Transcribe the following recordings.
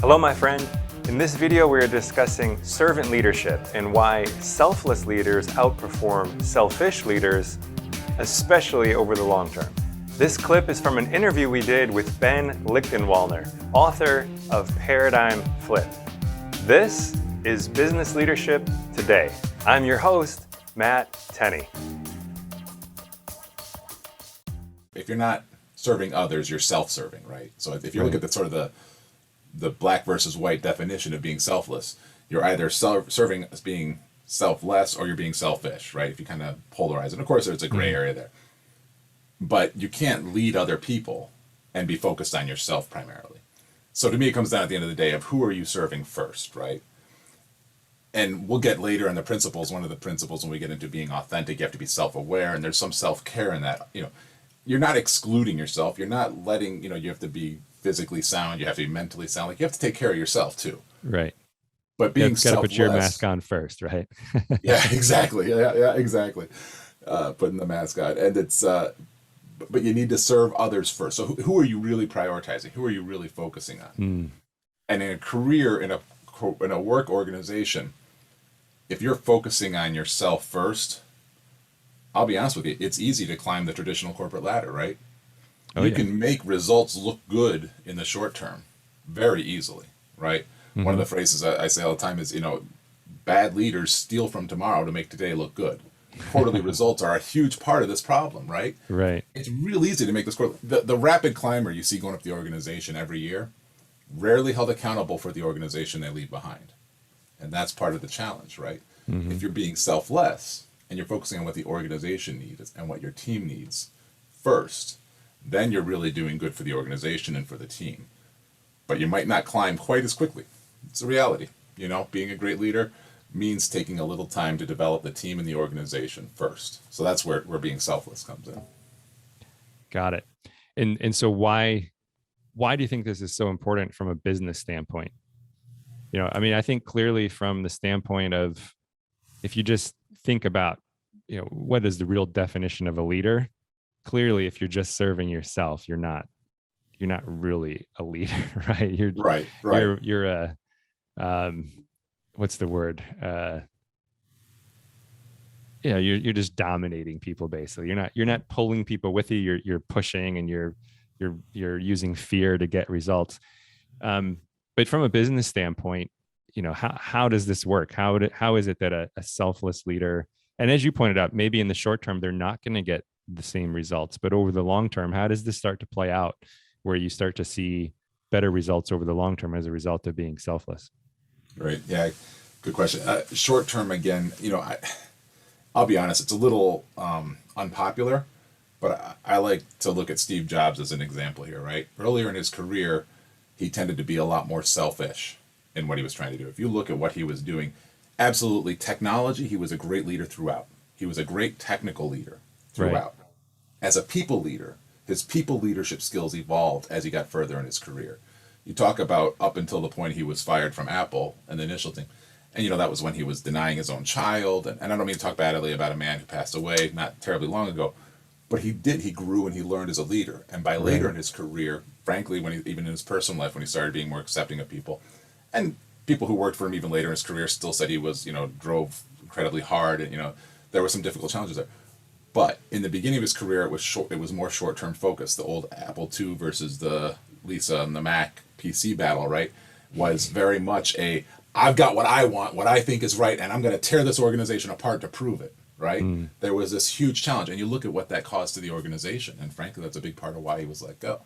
Hello, my friend. In this video, we are discussing servant leadership and why selfless leaders outperform selfish leaders, especially over the long term. This clip is from an interview we did with Ben Lichtenwalner, author of Paradigm Flip. This is Business Leadership Today. I'm your host, Matt Tenney. If you're not serving others, you're self-serving, right? So if you look at the sort of the black versus white definition of being selfless, you're either serving as being selfless or you're being selfish, right? If you kind of polarize it. Of course, there's a gray area there. But you can't lead other people and be focused on yourself primarily. So to me, it comes down at the end of the day of who are you serving first, right? And we'll get later in the principles. One of the principles when we get into being authentic, you have to be self-aware, and there's some self-care in that. You're not excluding yourself. You're not letting, you have to be physically sound. You have to be mentally sound. Like you have to take care of yourself too. Right. But being selfless. Got to put your mask on first, right? Yeah, exactly. Yeah, exactly. Putting the mask on. And it's, but you need to serve others first. So who are you really prioritizing? Who are you really focusing on? And in a career, in a work organization, if you're focusing on yourself first, I'll be honest with you, it's easy to climb the traditional corporate ladder, right? You can make results look good in the short term very easily, right? Mm-hmm. One of the phrases I say all the time is, bad leaders steal from tomorrow to make today look good. Quarterly results are a huge part of this problem, right? Right. It's real easy to make this the rapid climber you see going up the organization every year, rarely held accountable for the organization they leave behind. And that's part of the challenge, right? Mm-hmm. If you're being selfless and you're focusing on what the organization needs and what your team needs first, then you're really doing good for the organization and for the team. But you might not climb quite as quickly. It's a reality. Being a great leader means taking a little time to develop the team and the organization first. So that's where being selfless comes in. Got it. And so why do you think this is so important from a business standpoint? I think clearly from the standpoint of, if you just think about, what is the real definition of a leader? Clearly, if you're just serving yourself, you're not really a leader, right? You're right. You're a, what's the word? You're just dominating people basically. You're not pulling people with you. You're pushing, and you're using fear to get results. But from a business standpoint, how does this work? How is it that a selfless leader, and as you pointed out, maybe in the short term they're not going to get the same results, but over the long term, how does this start to play out where you start to see better results over the long term as a result of being selfless? Right. Yeah. Good question. Short term, again, I'll be honest, it's a little unpopular, but I like to look at Steve Jobs as an example here, right? Earlier in his career, he tended to be a lot more selfish in what he was trying to do. If you look at what he was doing, absolutely technology, he was a great leader throughout. He was a great technical leader throughout. Right. As a people leader, his people leadership skills evolved as he got further in his career. You talk about up until the point he was fired from Apple and the initial thing. And, that was when he was denying his own child. And I don't mean to talk badly about a man who passed away not terribly long ago, but he grew and he learned as a leader. And by later in his career, frankly, even in his personal life, when he started being more accepting of people, and people who worked for him even later in his career still said he was, drove incredibly hard. And, there were some difficult challenges there. But in the beginning of his career, it was more short-term focused. The old Apple II versus the Lisa and the Mac PC battle, right, was very much I've got what I want, what I think is right, and I'm going to tear this organization apart to prove it, right? There was this huge challenge, and you look at what that caused to the organization, and frankly, that's a big part of why he was let go.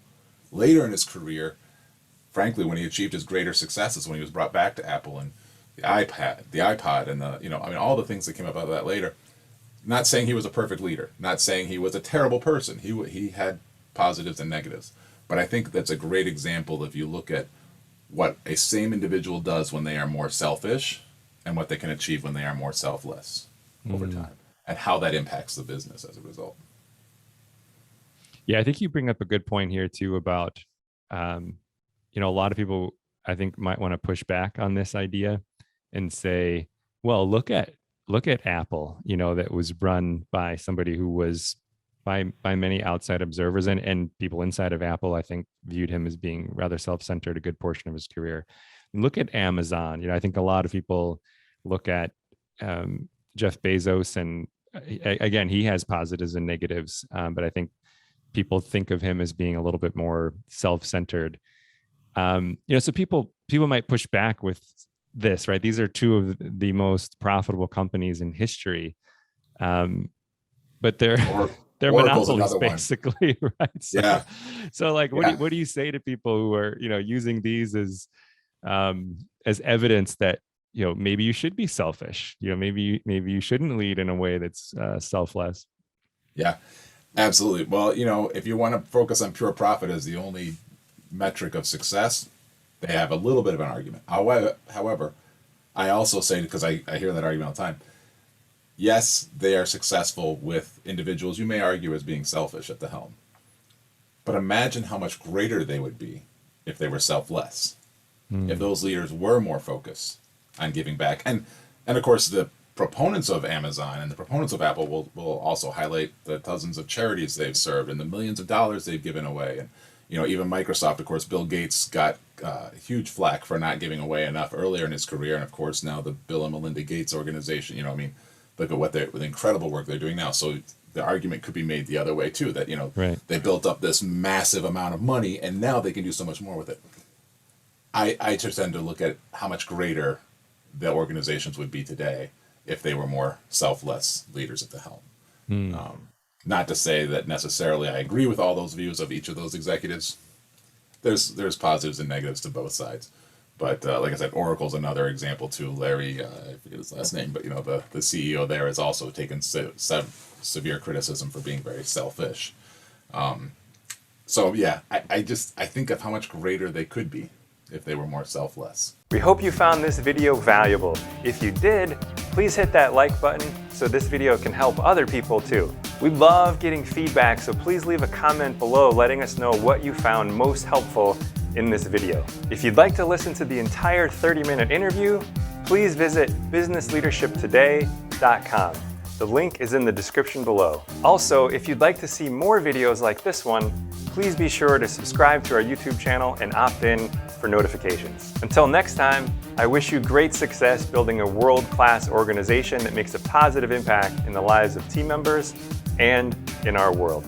Later in his career, frankly, when he achieved his greater successes, when he was brought back to Apple and the iPod, and all the things that came about that later. Not saying he was a perfect leader, not saying he was a terrible person. He had positives and negatives. But I think that's a great example if you look at what a same individual does when they are more selfish and what they can achieve when they are more selfless over time, and how that impacts the business as a result. Yeah, I think you bring up a good point here too about, a lot of people I think might want to push back on this idea and say, well, look at Apple, that was run by somebody who was by many outside observers, and people inside of Apple, I think, viewed him as being rather self-centered a good portion of his career. Look at Amazon. I think a lot of people look at Jeff Bezos, and again, he has positives and negatives, but I think people think of him as being a little bit more self-centered. So people might push back with this, right? These are two of the most profitable companies in history, but they're they're monopolies basically, right? So, yeah. So like, what do you say to people who are using these as evidence that maybe you should be selfish? Maybe you shouldn't lead in a way that's selfless. Yeah, absolutely. Well, if you want to focus on pure profit as the only metric of success, they have a little bit of an argument. However, I also say, because I hear that argument all the time, yes, they are successful with individuals you may argue as being selfish at the helm. But imagine how much greater they would be if they were selfless. If those leaders were more focused on giving back. And of course, the proponents of Amazon and the proponents of Apple will also highlight the dozens of charities they've served and the millions of dollars they've given away. And even Microsoft, of course, Bill Gates got huge flack for not giving away enough earlier in his career. And of course, now the Bill and Melinda Gates organization, look at what the incredible work they're doing now. So the argument could be made the other way too, that, right, they built up this massive amount of money and now they can do so much more with it. I just tend to look at how much greater the organizations would be today if they were more selfless leaders at the helm. Not to say that necessarily I agree with all those views of each of those executives. There's positives and negatives to both sides. But like I said, Oracle's another example too. Larry, I forget his last name, but the CEO there has also taken severe criticism for being very selfish. So yeah, I think of how much greater they could be if they were more selfless. We hope you found this video valuable. If you did, please hit that like button so this video can help other people too. We love getting feedback, so please leave a comment below letting us know what you found most helpful in this video. If you'd like to listen to the entire 30-minute interview, please visit businessleadershiptoday.com. The link is in the description below. Also, if you'd like to see more videos like this one, please be sure to subscribe to our YouTube channel and opt in for notifications. Until next time, I wish you great success building a world-class organization that makes a positive impact in the lives of team members and in our world.